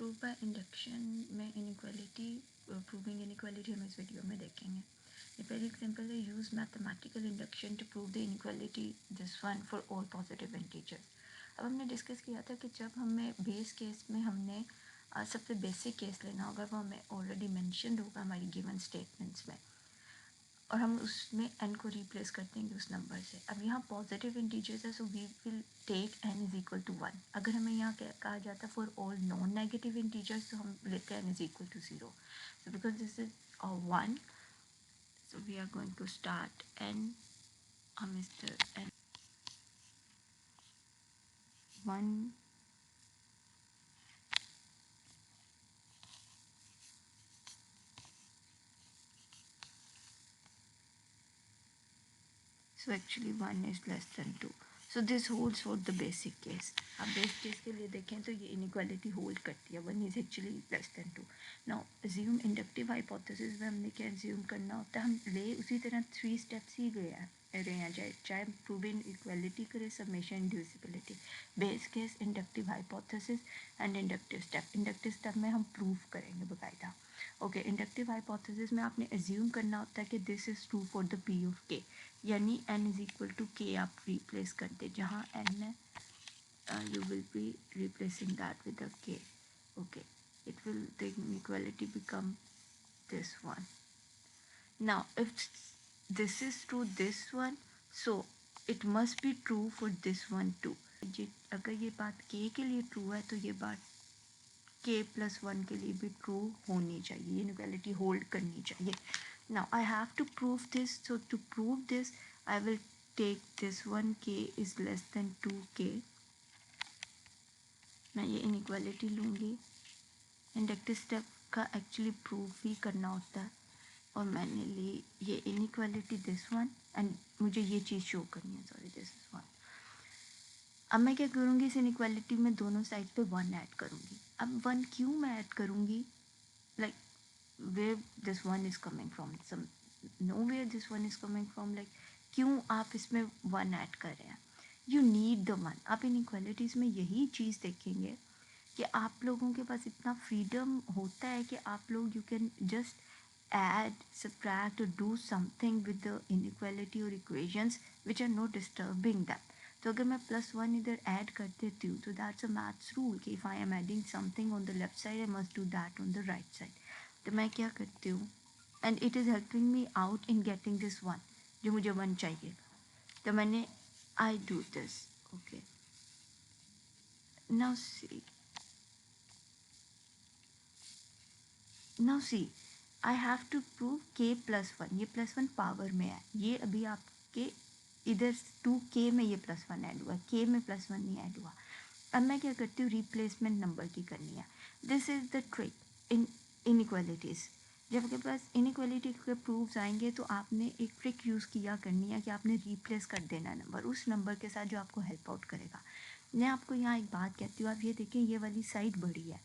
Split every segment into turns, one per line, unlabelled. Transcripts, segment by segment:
Prove by induction में inequality, proving inequality हम इस वीडियो में देखेंगे। ये पहले एग्जांपल है, use mathematical induction to prove the inequality this one for all positive integers. अब हमने डिस्कस किया था कि जब हमें बेस केस में हमने सबसे बेसिक केस लेना होगा, वो हमें ऑलरेडी मैंशन होगा हमारी गिवन स्टेटमेंट्स में, और हम उसमें n को रिप्लेस कर देंगे उस नंबर से। अब यहाँ पॉजिटिव इंटीजर्स है, so we will take n is equal to 1। अगर हमें यहाँ कहा जाता है for all non negative integers, तो हम लेते हैं n is equal to 0। So because this is 1, so we are going to start n, हम इस n 1 so actually 1 is less than 2, so this holds for the basic case. अब base case के लिए देखें तो ये इनइक्वालिटी होल्ड करती है, 1 is actually less than 2। Now assume inductive hypothesis में हमने क्या अज्यूम करना होता है, हम ले उसी तरह 3 स्टेप्स ही रहे हैं, चाहे प्रूविंग इक्वालिटी करे, submission, inducibility, base case, inductive hypothesis and inductive step. Inductive step में हम प्रूव करेंगे बाकायदा। ओके, इंडक्टिव हाइपोथेसिस में आपने अज्यूम करना होता है कि this is true for the P of के, यानी n इज इक्वल टू के आप रिप्लेस कर दे, जहाँ n है you will be replacing that with a k. Okay, it will, the inequality become this one. Now if this is true this one, so it must be true for this one too. अगर ये बात k के लिए true है तो ये बात k+1 के लिए भी ट्रू होनी चाहिए, इनइक्वालिटी होल्ड करनी चाहिए। Now I have to prove this, so to prove this I will take this one, k is less than 2k, मैं ये इनइक्वालिटी लूँगी। इंडक्टिव स्टेप का एक्चुअली प्रूफ ही करना होता है, और मैंने ली ये इनइक्वालिटी दिस वन, एंड मुझे ये चीज़ शो करनी है, सॉरी दिस इज 1। अब मैं क्या करूँगी, इस इनइक्वालिटी में दोनों साइड पे 1 ऐड करूँगी। अब 1 क्यों मैं ऐड करूँगी, like where this one is coming from, some nowhere this one is coming from, like क्यों आप इसमें 1 ऐड कर रहे हैं, you need the 1। आप इनइक्वालिटीज़ में यही चीज़ देखेंगे कि आप लोगों के पास इतना फ्रीडम होता है कि आप लोग you can just add, subtract or do something with the inequality or equations which are not disturbing them। तो अगर मैं +1 इधर ऐड कर देती हूँ, तो दैट्स अ मैथ्स रूल कि if I am adding something on the left side I must do that on the right side. तो मैं क्या करती हूँ, and it is helping me out in getting this 1, जो मुझे 1 चाहिए। तो मैंने I do this, okay, now see I have to prove k+1, ये +1 पावर में है, ये अभी आपके इधर 2k में ये +1 ऐड हुआ, k में +1 नहीं ऐड हुआ। अब मैं क्या करती हूँ, रिप्लेसमेंट नंबर की करनी है। This is the trick in inequalities. जब आपके पास इनइक्वालिटी के प्रूफ्स आएंगे तो आपने एक ट्रिक यूज़ किया करनी है कि आपने रिप्लेस कर देना नंबर उस नंबर के साथ जो आपको हेल्प आउट करेगा। मैं आपको यहाँ एक बात कहती हूँ, आप ये देखें, ये वाली साइड बड़ी है,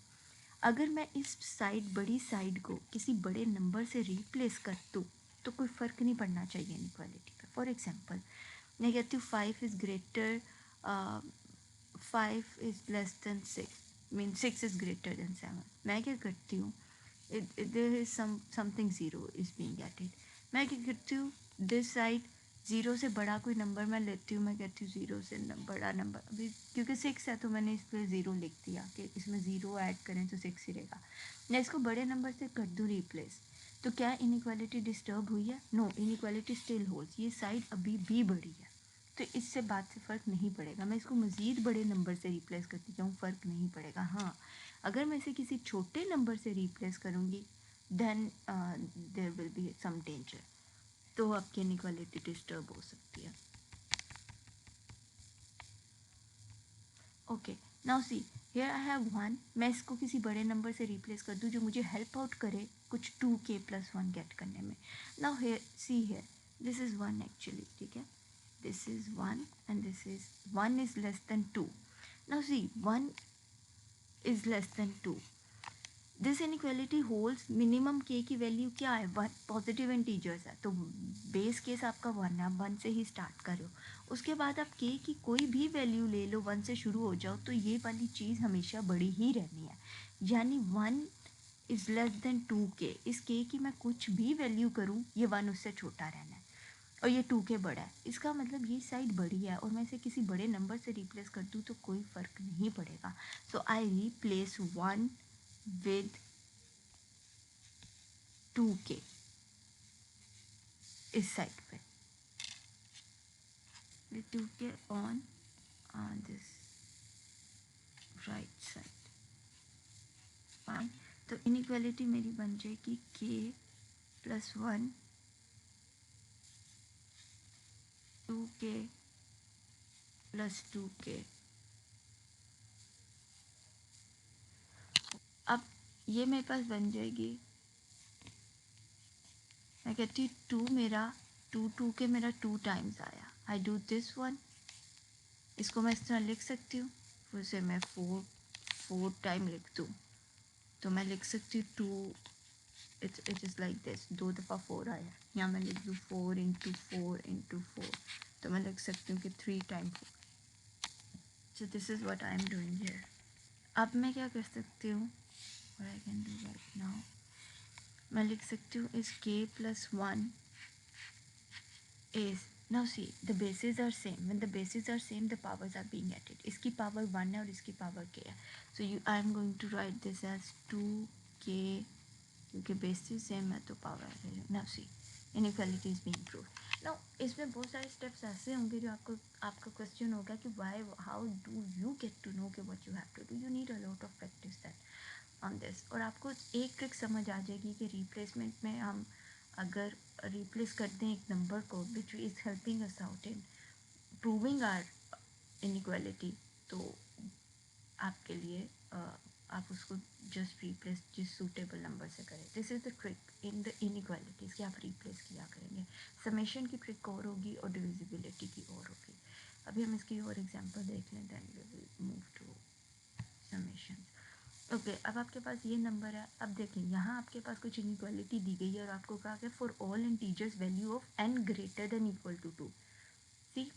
अगर मैं इस साइड बड़ी साइड को किसी बड़े नंबर से रिप्लेस कर दूँ तो कोई फ़र्क नहीं पड़ना चाहिए इनइक्वालिटी पे। फॉर एग्जांपल मैं कहती हूँ 5 is greater, 5 is less than 6, mean 6 is greater than 7। मैं क्या करती हूँ, there is something zero is being added, मैं क्या करती हूँ, दिस साइड ज़ीरो से बड़ा कोई नंबर मैं लेती हूँ, मैं कहती हूँ ज़ीरो से बड़ा नंबर, अभी क्योंकि 6 है तो मैंने इस पर ज़ीरो लिख दिया कि इसमें ज़ीरो ऐड करें तो 6 ही रहेगा। मैं इसको बड़े नंबर से कर दूँ रिप्लेस, तो क्या इनइक्वालिटी डिस्टर्ब हुई है? नो, इनइक्वालिटी स्टिल होल्ड्स, ये साइड अभी भी बड़ी है, तो इससे बात से फ़र्क नहीं पड़ेगा। मैं इसको मज़ीद बड़े नंबर से रिप्लेस करती जाऊँ, फ़र्क नहीं पड़ेगा। हाँ, अगर मैं इसे किसी छोटे नंबर से रिप्लेस करूँगी then there will be some danger, तो आपकी इनइक्वालिटी डिस्टर्ब हो सकती है। Okay, now see here I have 1, मैं इसको किसी बड़े नंबर से रिप्लेस कर दूँ जो मुझे हेल्प आउट करे कुछ 2k+1 गेट करने में। Now here see here, this is 1 actually, ठीक है, this is 1 and this is 1 is less than 2। Now see, 1 is less than 2, this inequality holds minimum के की वैल्यू क्या है, वन, पॉजिटिव इंटीजर्स है, तो बेस केस आपका वन है, आप वन से ही स्टार्ट करो, उसके बाद आप के की कोई भी वैल्यू ले लो, वन से शुरू हो जाओ, तो ये वाली चीज़ हमेशा बड़ी ही रहनी है, यानी one is less than two के, इस के की मैं कुछ भी वैल्यू करूँ ये वन उससे छोटा रहना है, और ये टू के बड़ा है, इसका मतलब ये साइड बड़ी है और मैं इसे किसी बड़े नंबर से रिप्लेस कर दूँ तो कोई फ़र्क नहीं पड़ेगा, so I replace one with two के इस साइड पे, with two k on this right side, fine. तो इनइक्वालिटी मेरी बन जाएगी k plus one two k plus two k. अब ये मेरे पास बन जाएगी, मैं कहती हूँ टू मेरा टू के मेरा टू टाइम्स आया, आई डू दिस वन, इसको मैं इस तरह लिख सकती हूँ, फिर से मैं फोर टाइम लिख दूँ तो मैं लिख सकती हूँ two, it is like this, दो दफ़ा फोर आया, या मैं लिख दूँ फोर इंटू फोर, तो मैं लिख सकती हूँ कि three time four, so this is what I am doing here. अब मैं क्या कर सकती हूँ, what I can do right now, मैं लिख सकती हूँ इस के plus one is, now see the bases are same, when the bases are same the powers are being added, इसकी पावर वन है और इसकी पावर k है, so you I am going to write this as 2k, क्योंकि basis same है तो power आ जाएगी। now see inequality is being proved, now इसमें बहुत सारे स्टेप्स ऐसे होंगे जो आपका क्वेश्चन होगा कि why, how do you get to know कि what you have to do, you need a lot of practice that on this, और आपको एक ट्रिक समझ आ जाएगी कि रिप्लेसमेंट में हम अगर रिप्लेस करते हैं एक नंबर को which is helping us out in proving our inequality, तो आपके लिए आप उसको जस्ट रिप्लेस जिस सूटेबल नंबर से करें, this is the trick in the inequalities कि आप रिप्लेस किया करेंगे, समेशन की ट्रिक और होगी और डिविजिबिलिटी की और होगी। अभी हम इसकी और एग्जांपल देख लें, then we will move to summation. Okay अब आपके पास ये नंबर है, अब देखें यहाँ आपके पास कुछ इनइक्वालिटी दी गई है और आपको कहा कि for all integers value of n greater than equal to two, see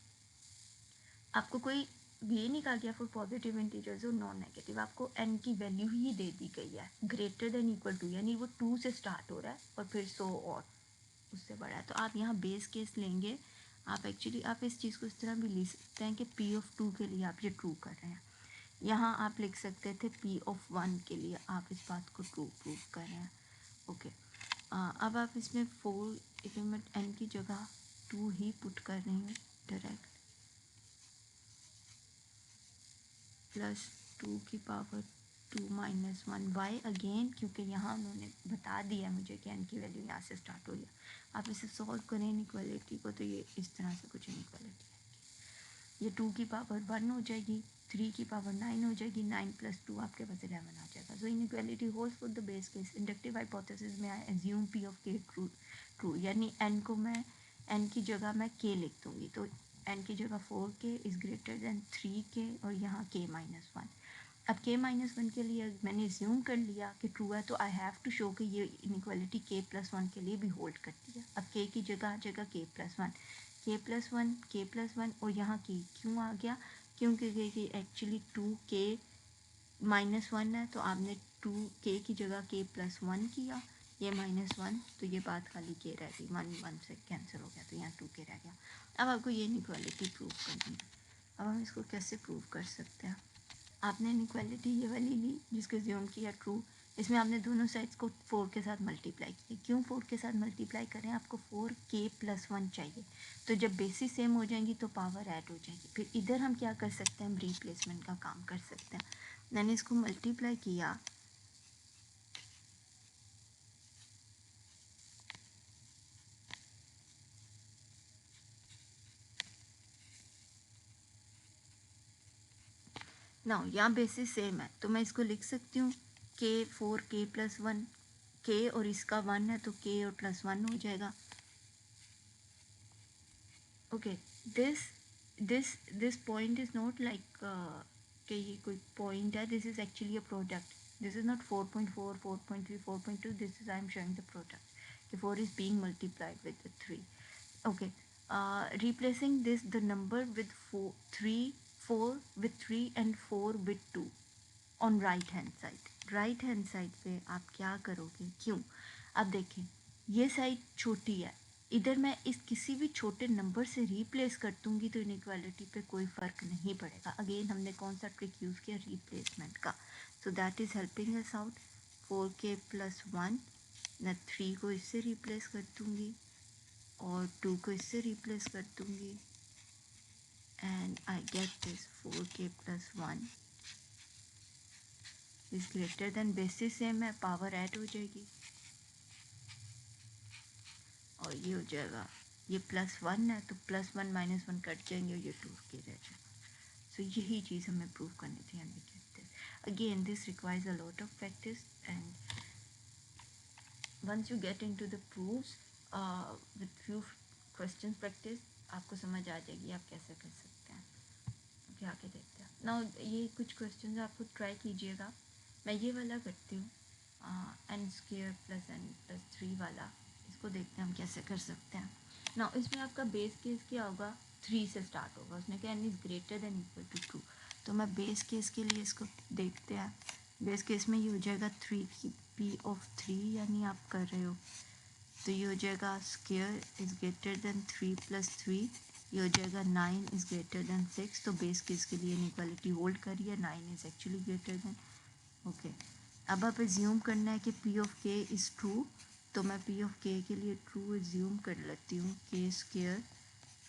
आपको कोई ये नहीं कहा गया फॉर पॉजिटिव इंटीजर्स और नॉन नेगेटिव, आपको n की वैल्यू ही दे दी गई है ग्रेटर देन इक्वल टू, यानी वो टू से स्टार्ट हो रहा है और फिर सो और उससे बड़ा है, तो आप यहाँ बेस केस लेंगे, आप एक्चुअली आप इस चीज़ को इस तरह भी लिख सकते हैं कि p ऑफ टू के लिए आप ये ट्रू कर रहे हैं, यहाँ आप लिख सकते थे p ऑफ वन के लिए आप इस बात को ट्रू प्रूव कर रहे हैं। ओके अब आप इसमें फोर, इफ मैं n की जगह टू ही पुट कर रही हूँ डायरेक्ट, प्लस टू की power two minus one, why again क्योंकि यहाँ उन्होंने बता दिया मुझे कि n की वैल्यू यहाँ से स्टार्ट हो रही है, आप इसे सॉल्व करें इनइक्वालिटी को तो ये इस तरह से कुछ इनइक्वालिटी है, ये टू की पावर वन हो जाएगी, थ्री की पावर नाइन हो जाएगी, नाइन प्लस टू आपके पास 11 आ जाएगा, so inequality holds for the base case, inductive hypothesis में I assume p of k true, यानी n को मैं n की जगह मैं k लिख दूँगी, तो n की जगह 4k is greater then 3k और यहाँ k माइनस वन, अब k माइनस वन के लिए मैंने एज्यूम कर लिया कि ट्रू है, तो आई हैव टू शो कि ये इनइक्वालिटी k प्लस वन के लिए भी होल्ड करती है, अब k की जगह आ जाएगा k प्लस वन, के प्लस वन और यहाँ के क्यों आ गया, क्योंकि एक्चुअली टू के माइनस वन है, तो आपने टू के की जगह के प्लस वन किया, ये माइनस वन, तो ये बात खाली के रह गई, वन वन से कैंसिल हो गया, तो यहाँ टू के रह गया। अब आपको ये इनइक्वालिटी प्रूव करनी है, अब हम इसको कैसे प्रूव कर सकते हैं, आपने इनइक्वालिटी ये वाली ली जिसको ज्यूम किया ट्रू, इसमें आपने दोनों साइड्स को फोर के साथ मल्टीप्लाई किया, क्यों फोर के साथ मल्टीप्लाई करें, आपको फोर के प्लस वन चाहिए, तो जब बेसिस सेम हो जाएंगी तो पावर ऐड हो जाएगी, फिर इधर हम क्या कर सकते हैं, हम रिप्लेसमेंट का काम कर सकते हैं, मैंने इसको मल्टीप्लाई किया, ना यहाँ बेसिस सेम है तो मैं इसको लिख सकती हूँ के फोर के प्लस वन, के और इसका वन है तो के और प्लस वन हो जाएगा, okay this point is not like कि ये कोई पॉइंट है, this is actually a product, This is not 4.4, 4.3, 4.2. This is I am showing the product. The 4 is being multiplied with the 3. Okay. Replacing this the number with 4 with 3 and 4 with 2 on right hand side. Right hand side पे आप क्या करोगे, क्यों? अब देखें, ये side छोटी है, इधर मैं इस किसी भी छोटे नंबर से रिप्लेस कर दूंगी तो इनइक्वालिटी पे कोई फ़र्क नहीं पड़ेगा. अगेन हमने कौन सा ट्रिक यूज़ किया, रिप्लेसमेंट का. So that is helping us out. 4k + 1, मैं 3 को इससे रिप्लेस कर दूंगी और 2 को इससे रिप्लेस कर दूंगी and I get this 4k + 1 is greater then. Basis same है, पावर ऐड हो जाएगी और ये हो जाएगा, ये +1 है तो +1 -1 कट जाएंगे और ये 2 के रह जाएगा. सो यही चीज़ हमें प्रूव करनी थी and we did this. Again this requires a lot of practice and once you get into the proofs with few questions practice आपको समझ आ जाएगी आप कैसे कर सकते हैं. ओके, आगे देखते हैं. नाउ ये कुछ क्वेश्चन आपको ट्राई कीजिएगा. मैं ये वाला करती हूँ, n² + n+3 वाला. इसको देखते हैं हम कैसे कर सकते हैं. नाउ इसमें आपका बेस केस क्या होगा, 3 से स्टार्ट होगा. उसने कहा n is greater than equal to 2. तो मैं बेस केस के लिए इसको देखते हैं. बेस केस में ये हो जाएगा 3 की p(3), यानी आप कर रहे हो तो ये हो जाएगा स्क्वायर इज़ ग्रेटर देन 3 + 3. ये हो जाएगा 9 इज़ ग्रेटर देन 6. तो बेस केस के लिए इनइक्वालिटी होल्ड करिए, 9 is actually greater than. Okay, अब आप एज्यूम करना है कि p(k) इज़ ट्रू. तो मैं p(k) के लिए ट्रू एज्यूम कर लेती हूँ. k²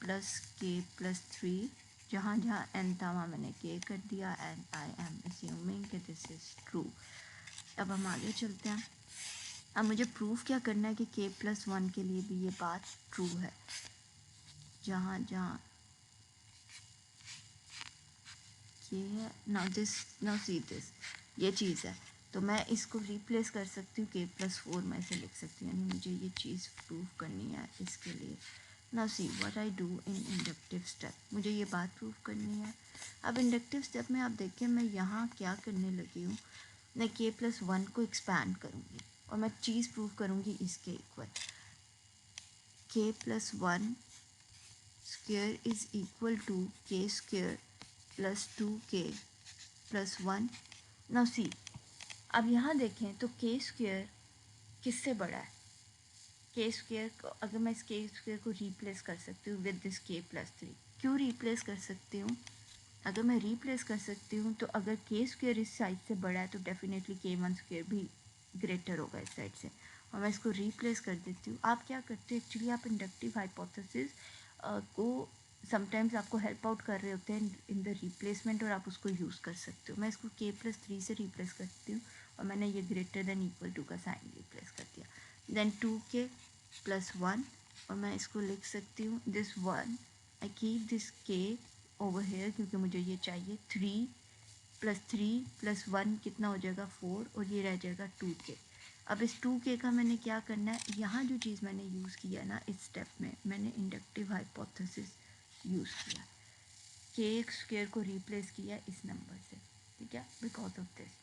+ k + 3, जहाँ जहाँ n था वहाँ मैंने k कर दिया एंड आई एम एज्यूमिंग कि दिस इज़ ट्रू. अब हम आगे चलते हैं. अब मुझे प्रूफ क्या करना है कि k + 1 के लिए भी ये बात ट्रू है. जहाँ जहाँ ये है, नाउ सी दिस, ये चीज़ है तो मैं इसको रिप्लेस कर सकती हूँ. k + 4 में से लिख सकती हूँ, यानी मुझे ये चीज़ प्रूव करनी है. इसके लिए now see what I do in inductive step. मुझे ये बात प्रूव करनी है. अब इंडक्टिव स्टेप में आप देखें मैं यहाँ क्या करने लगी हूँ, मैं k + 1 को एक्सपैंड करूँगी और मैं चीज़ प्रूव करूँगी इसके equal. k + 1 square is equal to k² + 2k + 1. Now see, अब यहाँ देखें तो k² किससे बड़ा है. k² को अगर मैं इस k² को रिप्लेस कर सकती हूँ विद दिस k + 3. क्यों रिप्लेस कर सकती हूँ, अगर मैं रिप्लेस कर सकती हूँ तो अगर k² इस साइड से बड़ा है तो डेफिनेटली k1² भी ग्रेटर होगा इस साइड से. और मैं इसको रिप्लेस कर देती हूँ. आप क्या करते हो एक्चुअली, आप इंडक्टिव हाइपोथेसिस को समटाइम्स आपको हेल्प आउट कर रहे होते हैं इन द रिप्लेसमेंट और आप उसको यूज़ कर सकते हो. मैं इसको k + 3 से रिप्लेस करती हूँ और मैंने ये ग्रेटर देन इक्वल टू का साइन रिप्लेस कर दिया. देन 2k + 1 और मैं इसको लिख सकती हूँ this 1. I keep this k over here क्योंकि मुझे ये चाहिए. 3 + 3 + 1 कितना हो जाएगा 4 और ये रह जाएगा 2k. अब इस 2k का मैंने क्या करना है, यहाँ जो चीज़ मैंने यूज़ किया ना इस स्टेप में, मैंने इंडक्टिव हाइपोथेसिस यूज़ किया. k² को रिप्लेस किया इस नंबर से, ठीक है, बिकॉज ऑफ दिस.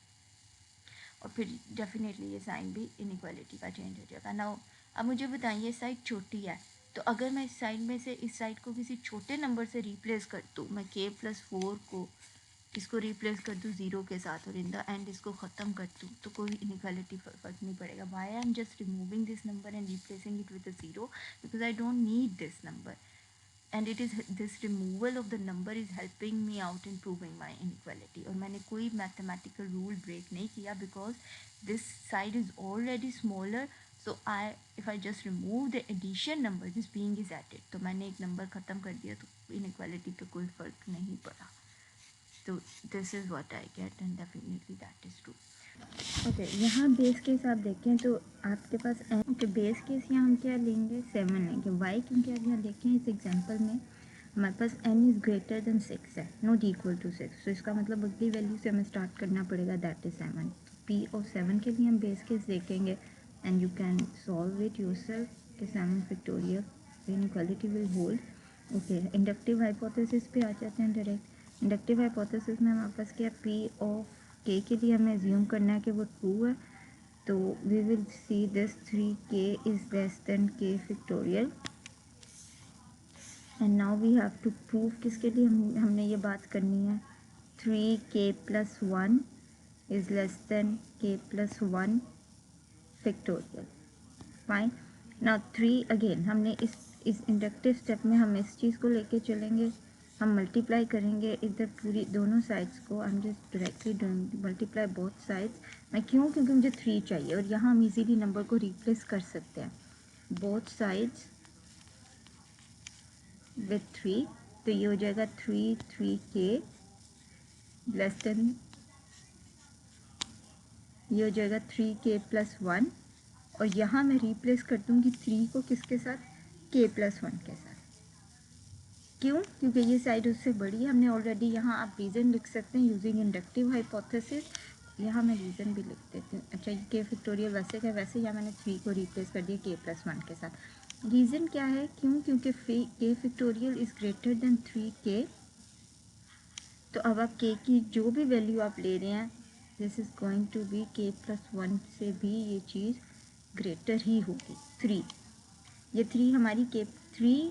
और फिर डेफिनेटली ये साइन भी इनइक्वालिटी का चेंज हो जाएगा. नाउ अब मुझे बताइए ये साइड छोटी है तो अगर मैं इस साइड में से इस साइड को किसी छोटे नंबर से रिप्लेस कर दूँ, मैं k + 4 को इसको रिप्लेस कर दूँ 0 के साथ और इन द एंड इसको ख़त्म कर दूँ तो कोई इनइक्वालिटी फ़र्क नहीं पड़ेगा. Why I am just removing this number and replacing it with a 0 because I don't need this number and it is this removal of the number is helping me out in proving my inequality. और मैंने कोई mathematical rule break नहीं किया because this side is already smaller. So I if I just remove the addition number this being is added तो मैंने एक number ख़त्म कर दिया तो इनइक्वालिटी पे कोई फ़र्क नहीं पड़ा. तो this is what I get and definitely that is true. Okay, यहाँ बेस केस आप देखें तो आपके पास ओके बेस केस यहाँ हम क्या लेंगे 7 लेंगे. वाई क्योंकि आप यहाँ देखें इस एग्जांपल में हमारे पास n इज़ ग्रेटर देन 6 है, नॉट इक्वल टू 6. तो इसका मतलब अगली वैल्यू से हमें स्टार्ट करना पड़ेगा दैट इज़ 7. p(7) के लिए हम बेस केस देखेंगे and you can solve it yourself कि 7 factorial inequality will hold. Okay, inductive hypothesis पे आ जाते हैं डायरेक्ट. इंडक्टिव हाइपोथेसिस में हमारे पास क्या p(7) के लिए हमें एज्यूम करना है कि वो ट्रू है, तो we will see this 3k is less than k factorial. And now we have to prove किसके लिए हमने ये बात करनी है, 3k + 1 is less than k + 1 factorial. Fine. Now 3 again हमने इस इंडक्टिव स्टेप में हम इस चीज़ को लेके चलेंगे, हम मल्टीप्लाई करेंगे इधर पूरी दोनों साइड्स को। आई am just directly doing multiply both sides. मैं क्यों, क्योंकि मुझे 3 चाहिए और यहाँ हम इजीली नंबर को रिप्लेस कर सकते हैं बोथ साइड्स विथ 3। तो ये हो जाएगा 3k लेस देन, ये हो जाएगा 3k + 1 और यहाँ मैं रिप्लेस कर दूँगी 3 को किसके साथ, k + 1 के साथ। क्यों, क्योंकि ये साइड उससे बड़ी है। हमने ऑलरेडी यहाँ आप रीज़न लिख सकते हैं यूजिंग इंडक्टिव हाइपोथेसिस। यहाँ मैं रीज़न भी लिख देती हूँ। अच्छा, ये k फैक्टोरियल वैसे का वैसे, यहाँ मैंने 3 को रिप्लेस कर दिया k + 1 के साथ। रीज़न क्या है, क्यों, क्योंकि k factorial is greater then 3k। तो अब आप k की जो भी वैल्यू आप ले रहे हैं, this is going to be k + 1 से भी ये चीज़ ग्रेटर ही होगी 3। ये 3 हमारी k 3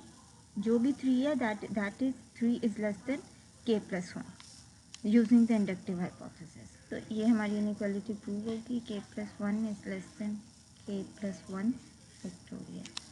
जो भी 3 है that is 3 is less than k + 1 using the inductive hypothesis. तो ये हमारी इनइक्वालिटी प्रूव होगी, k + 1 is less than k + 1 factorial.